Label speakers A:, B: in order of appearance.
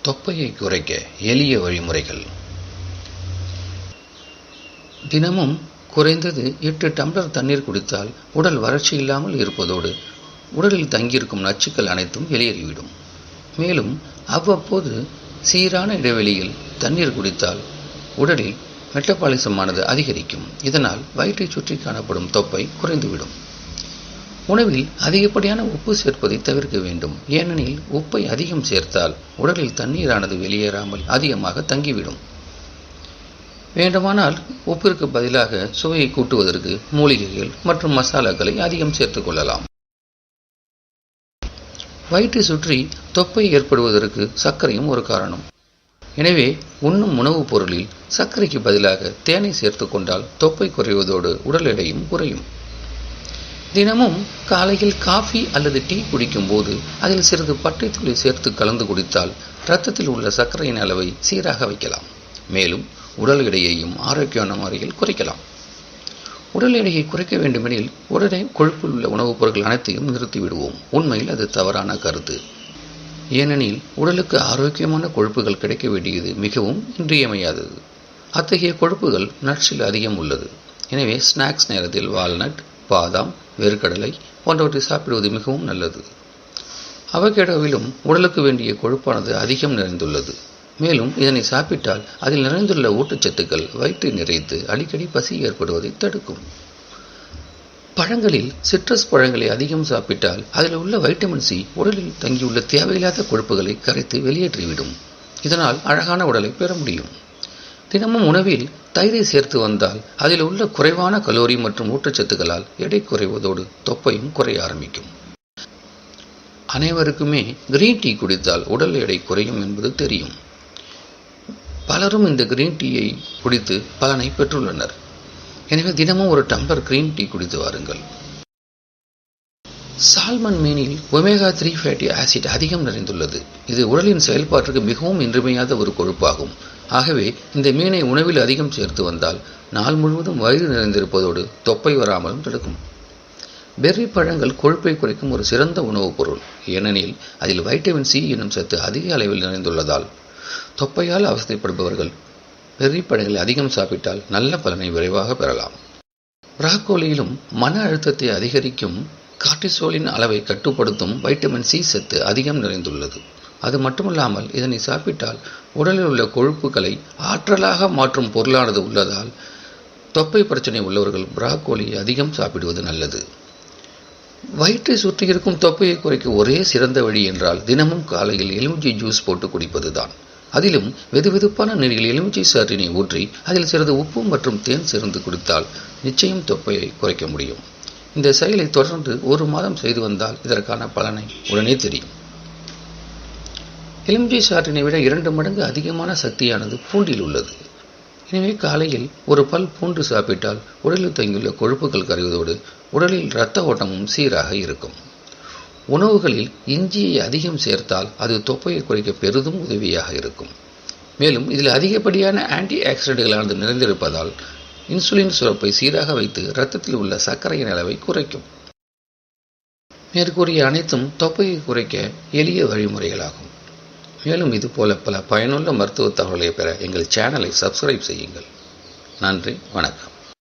A: தொப்பையை குறைக்க எளிய வழிமுறைகள். தினமும் குறைந்தது 8 டம்ளர் தண்ணீர் குடித்தால் உடல் வறட்சி இல்லாமல் இருப்பதோடு உடலில் தங்கியிருக்கும் நச்சுக்கள் அனைத்தும் வெளியேறிவிடும். மேலும் அவ்வப்போது சீரான இடைவெளியில் தண்ணீர் குடித்தால் உடலில் மெட்டபாலிசமானது அதிகரிக்கும். இதனால் வயிற்றை சுற்றி காணப்படும் தொப்பை குறைந்துவிடும். உணவில் அதிகப்படியான உப்பு சேர்ப்பதை தவிர்க்க வேண்டும். ஏனெனில் உப்பை அதிகம் சேர்த்தால் உடலில் தண்ணீரானது வெளியேறாமல் அதிகமாக தங்கிவிடும். வேண்டுமானால் உப்பிற்கு பதிலாக சுவையை கூட்டுவதற்கு மூலிகைகள் மற்றும் மசாலாக்களை அதிகம் சேர்த்துக் கொள்ளலாம். வயிற்றை சுற்றி தொப்பை ஏற்படுவதற்கு சர்க்கரையும் ஒரு காரணம். எனவே உண்ணும் உணவுப் பொருளில் சர்க்கரைக்கு பதிலாக தேனை சேர்த்து கொண்டால் தொப்பை குறைவதோடு உடல் எடையும் குறையும். தினமும் காலையில் காஃபி அல்லது டீ குடிக்கும் போது அதில் சிறிது பட்டைத்தூளை சேர்த்து கலந்து குடித்தால் இரத்தத்தில் உள்ள சர்க்கரையின் அளவை சீராக வைக்கலாம். மேலும் உடல் எடையையும் ஆரோக்கியமான முறையில் குறைக்கலாம். உடல் எடையை குறைக்க வேண்டுமெனில் உடனே கொழுப்பில் உள்ள உணவுப் பொருட்கள் அனைத்தையும் நிறுத்திவிடுவோம். உண்மையில் அது தவறான கருத்து. ஏனெனில் உடலுக்கு ஆரோக்கியமான கொழுப்புகள் கிடைக்க வேண்டியது மிகவும் இன்றியமையாதது. அத்தகைய கொழுப்புகள் நட்ஸில் அதிகம் உள்ளது. எனவே ஸ்நாக்ஸ் நேரத்தில் வால்நட், பாதாம், வேர்க்கடலை போன்றவற்றை சாப்பிடுவது மிகவும் நல்லது. அவகேடோவிலும் உடலுக்கு வேண்டிய கொழுப்பானது அதிகம் நிறைந்துள்ளது. மேலும் இதனை சாப்பிட்டால் அதில் நிறைந்துள்ள ஊட்டச்சத்துக்கள் வயிற்றை நிறைத்து அடிக்கடி பசி ஏற்படுவதை தடுக்கும். பழங்களில் சிட்ரஸ் பழங்களை அதிகம் சாப்பிட்டால் அதில் உள்ள வைட்டமின் சி உடலில் தங்கியுள்ள தேவையில்லாத கொழுப்புகளை கரைத்து வெளியேற்றிவிடும். இதனால் அழகான உடலை பெற முடியும். தினமும் உணவில் தயிரை சேர்த்து வந்தால் அதில் உள்ள குறைவான கலோரி மற்றும் ஊட்டச்சத்துக்களால் எடை குறைவதோடு தொப்பையும் குறைய ஆரம்பிக்கும். அனைவருக்குமே கிரீன் டீ குடித்தால் உடல் எடை குறையும் என்பது தெரியும். பலரும் இந்த கிரீன் டீயை குடித்து பலனை பெற்றுள்ளனர். எனவே தினமும் ஒரு டம்ளர் கிரீன் டீ குடித்து வாருங்கள். சால்மன் மீனில் ஒமேகா 3 ஃபேட்டி ஆசிட் அதிகம் நிறைந்துள்ளது. இது உடலின் செயல்பாட்டிற்கு மிகவும் இன்றியமையாத ஒரு கொழுப்பாகும். ஆகவே இந்த மீனை உணவில் அதிகம் சேர்த்து வந்தால் நாள் முழுவதும் வயிறு நிறைந்திருப்பதோடு தொப்பை வராமலும் தடுக்கும். பெர்ரி பழங்கள் கொழுப்பை குறைக்கும் ஒரு சிறந்த உணவுப் பொருள். ஏனெனில் அதில் வைட்டமின் சி என்னும் சத்து அதிக அளவில் நிறைந்துள்ளதால் தொப்பையால் அவஸ்தைப்படுபவர்கள் பெர்ரி பழங்களை அதிகம் சாப்பிட்டால் நல்ல பலனை விரைவாக பெறலாம். பிராக்கோலியிலும் மன அழுத்தத்தை அதிகரிக்கும் கார்டிசோலின் அளவை கட்டுப்படுத்தும் வைட்டமின் சி சத்து அதிகம் நிறைந்துள்ளது. அது மட்டுமல்லாமல் இதனை சாப்பிட்டால் உடலில் உள்ள கொழுப்புகளை ஆற்றலாக மாற்றும் பொருளானது உள்ளதால் தொப்பை பிரச்சனை உள்ளவர்கள் பிராக்கோலியை அதிகம் சாப்பிடுவது நல்லது. வயிற்றை சுற்றி இருக்கும் தொப்பையை குறைக்க ஒரே சிறந்த வழி என்றால் தினமும் காலையில் எலுமிச்சை ஜூஸ் போட்டு குடிப்பதுதான். அதிலும் வெதுவெதுப்பான நீரில் எலுமிச்சை சாற்றினை ஊற்றி அதில் சிறிது உப்பு மற்றும் தேன் சேர்ந்து குடித்தால் நிச்சயம் தொப்பையை குறைக்க முடியும். இந்த செயலை தொடர்ந்து 1 மாதம் செய்து வந்தால் இதற்கான பலனை உடனே தெரியும். எலுமிச்சை சாற்றினை விட 2 மடங்கு அதிகமான சக்தியானது பூண்டில் உள்ளது. எனவே காலையில் ஒரு பல் பூண்டு சாப்பிட்டால் உடலில் தங்கியுள்ள கொழுப்புகள் கரைவதோடு உடலில் இரத்த ஓட்டமும் சீராக இருக்கும். உணவுகளில் இஞ்சியை அதிகம் சேர்த்தால் அது தொப்பையை குறைக்க பெரிதும் உதவியாக இருக்கும். மேலும் இதில் அதிகப்படியான ஆன்டி ஆக்சிடென்ட்களானது நிறைந்திருப்பதால் இன்சுலின் சுரப்பை சீராக வைத்து இரத்தத்தில் உள்ள சர்க்கரையின் அளவை குறைக்கும். மேற்கூறிய அனைத்தும் தொப்பையை குறைக்க எளிய வழிமுறைகளாகும். மேலும் இதுபோல பல பயனுள்ள மருத்துவ தகவல்களை பெற எங்கள் சேனலை சப்ஸ்கிரைப் செய்யுங்கள். நன்றி, வணக்கம்.